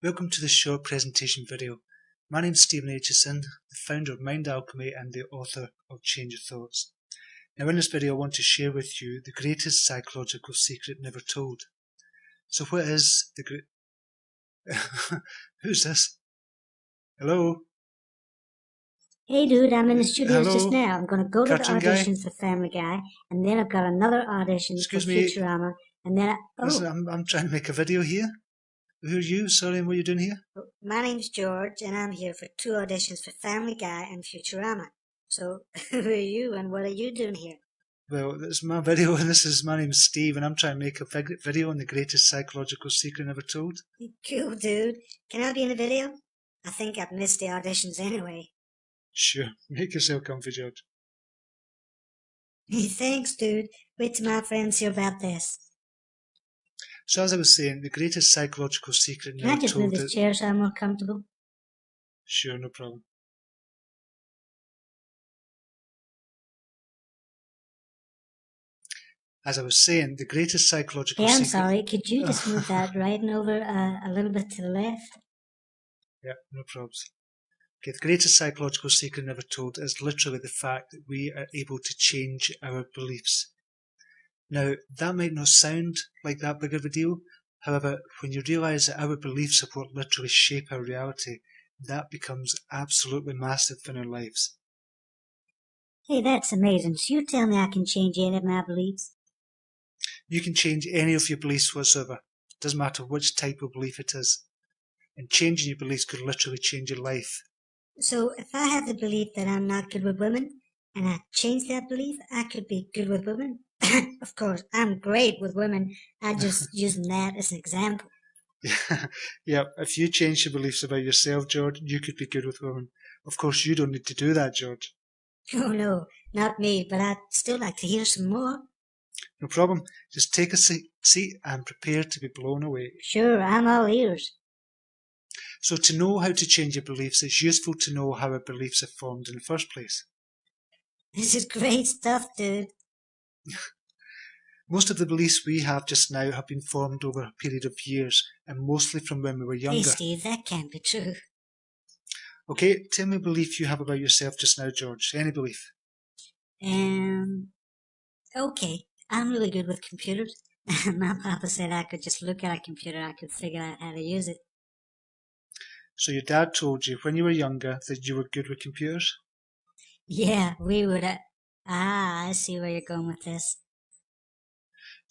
Welcome to this short presentation video. My name is Stephen Aitchison, the founder of Mind Alchemy and the author of Change Your Thoughts. Now in this video I want to share with you the greatest psychological secret never told. So what is the Who's this? Hello? Hey dude, I'm in the studios Hello? just now. I'm going to go to the Cartoon guy? auditions for Family Guy, and then I've got another audition Excuse for me. Futurama, and then Listen, I'm trying to make a video here. Who are you? Sorry, and what are you doing here? My name's George, and I'm here for 2 auditions for Family Guy and Futurama. So, who are you, and what are you doing here? Well, this is my video, and my name's Steve, and I'm trying to make a video on the greatest psychological secret never told. Cool, dude. Can I be in the video? I think I've missed the auditions anyway. Sure, make yourself comfy, George. Thanks, dude. Wait till my friends hear about this. So as I was saying, the greatest psychological secret Can I just move this chair so I'm more comfortable? Sure, no problem. As I was saying, the greatest psychological secret... I'm sorry, could you just move that right over a little bit to the left? Yeah, no problems. Okay, the greatest psychological secret never told is literally the fact that we are able to change our beliefs. Now, that might not sound like that big of a deal. However, when you realise that our beliefs are what literally shape our reality, that becomes absolutely massive in our lives. Hey, that's amazing. So you tell me I can change any of my beliefs? You can change any of your beliefs whatsoever. Doesn't matter which type of belief it is. And changing your beliefs could literally change your life. So if I have the belief that I'm not good with women, and I change that belief, I could be good with women? Of course, I'm great with women. I'm just using that as an example. Yeah, if you change your beliefs about yourself, George, you could be good with women. Of course, you don't need to do that, George. Oh no, not me, but I'd still like to hear some more. No problem. Just take a seat and prepare to be blown away. Sure, I'm all ears. So to know how to change your beliefs, it's useful to know how our beliefs are formed in the first place. This is great stuff, dude. Most of the beliefs we have just now have been formed over a period of years, and mostly from when we were younger. Hey Steve, that can't be true. Okay, tell me a belief you have about yourself just now, George. Any belief? Okay, I'm really good with computers. My papa said I could just look at a computer, I could figure out how to use it. So your dad told you when you were younger that you were good with computers? Yeah, we would. I see where you're going with this.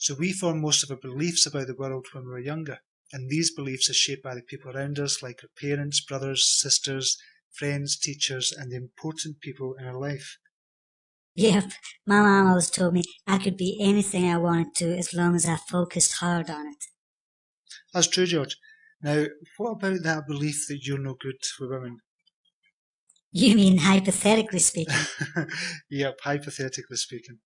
So we form most of our beliefs about the world when we were younger, and these beliefs are shaped by the people around us, like our parents, brothers, sisters, friends, teachers, and the important people in our life. Yep, my mom always told me I could be anything I wanted to as long as I focused hard on it. That's true, George. Now, what about that belief that you're no good with women? You mean hypothetically speaking? Yep, hypothetically speaking.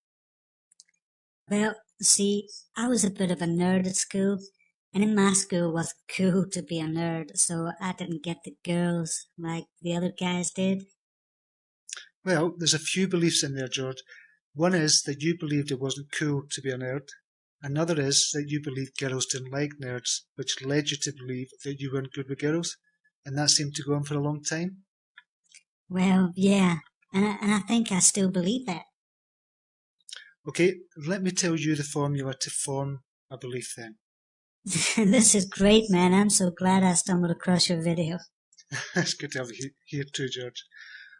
Well, see, I was a bit of a nerd at school, and in my school it wasn't cool to be a nerd, so I didn't get the girls like the other guys did. Well, there's a few beliefs in there, George. One is that you believed it wasn't cool to be a nerd. Another is that you believed girls didn't like nerds, which led you to believe that you weren't good with girls, and that seemed to go on for a long time. Well, yeah, and I think I still believe that. Okay, let me tell you the formula to form a belief then. This is great, man. I'm so glad I stumbled across your video. It's good to have you here too, George.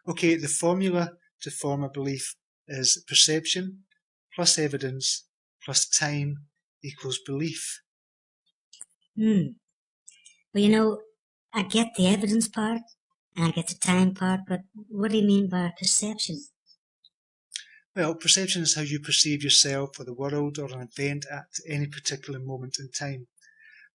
Okay, the formula to form a belief is perception plus evidence plus time equals belief. Well, you know, I get the evidence part, and I get the time part, but what do you mean by perception? Well, perception is how you perceive yourself or the world or an event at any particular moment in time.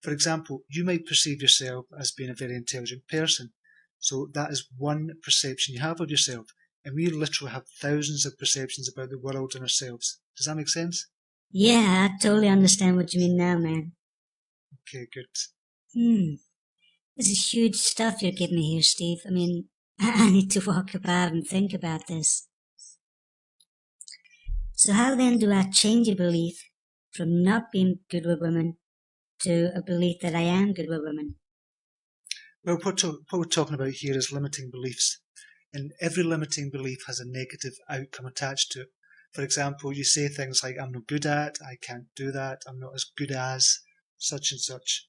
For example, you might perceive yourself as being a very intelligent person. So that is one perception you have of yourself. And we literally have thousands of perceptions about the world and ourselves. Does that make sense? Yeah, I totally understand what you mean now, man. Okay, good. This is huge stuff you're giving me here, Steve. I mean, I need to walk about and think about this. So how then do I change a belief from not being good with women to a belief that I am good with women? Well, what we're talking about here is limiting beliefs. And every limiting belief has a negative outcome attached to it. For example, you say things like, I'm not good at, I can't do that, I'm not as good as, such and such.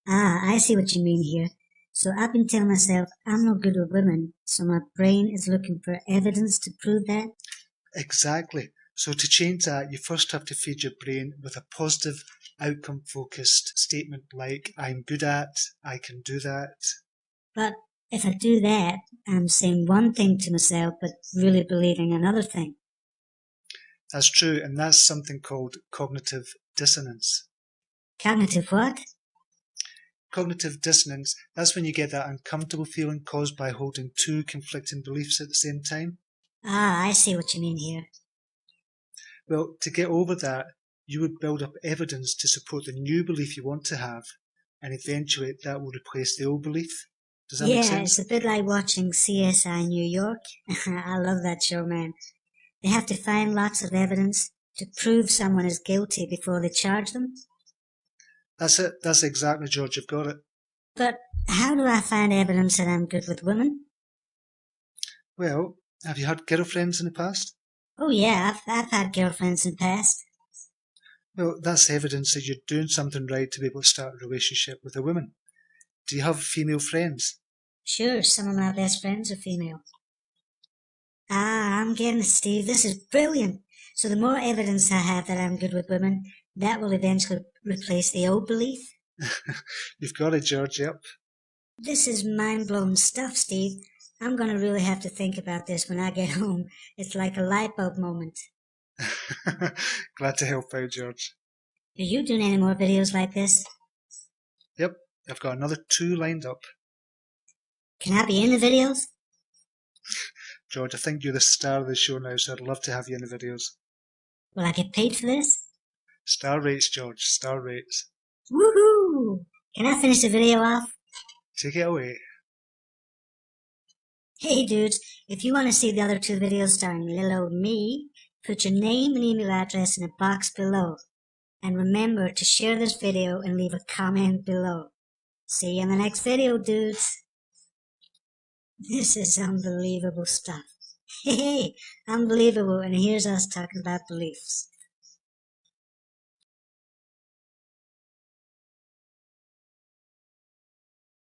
Ah, I see what you mean here. So I've been telling myself I'm no good with women, so my brain is looking for evidence to prove that? Exactly. So to change that, you first have to feed your brain with a positive, outcome-focused statement like, I'm good at, I can do that. But if I do that, I'm saying one thing to myself but really believing another thing. That's true, and that's something called cognitive dissonance. Cognitive what? Cognitive dissonance, that's when you get that uncomfortable feeling caused by holding two conflicting beliefs at the same time. Ah, I see what you mean here. Well, to get over that, you would build up evidence to support the new belief you want to have, and eventually that will replace the old belief. Does that make Yeah, it's sense? a bit like watching CSI New York. I love that show, man. They have to find lots of evidence to prove someone is guilty before they charge them. That's it. That's exactly, George. You've got it. But how do I find evidence that I'm good with women? Well, have you had girlfriends in the past? Oh yeah, I've had girlfriends in the past. Well, that's evidence that you're doing something right to be able to start a relationship with a woman. Do you have female friends? Sure, some of my best friends are female. Ah, I'm getting it, Steve. This is brilliant. So the more evidence I have that I'm good with women, that will eventually replace the old belief. You've got it, George. Yep. This is mind-blowing stuff, Steve. I'm gonna really have to think about this when I get home. It's like a light bulb moment. Glad to help out, George. Are you doing any more videos like this? Yep, I've got another 2 lined up. Can I be in the videos? George, I think you're the star of the show now, so I'd love to have you in the videos. Will I get paid for this? Star rates, George. Star rates. Woohoo! Can I finish the video off? Take it away. Hey dudes, if you want to see the other 2 videos starring little old me, put your name and email address in the box below. And remember to share this video and leave a comment below. See you in the next video, dudes. This is unbelievable stuff. Hey, unbelievable, and here's us talking about beliefs.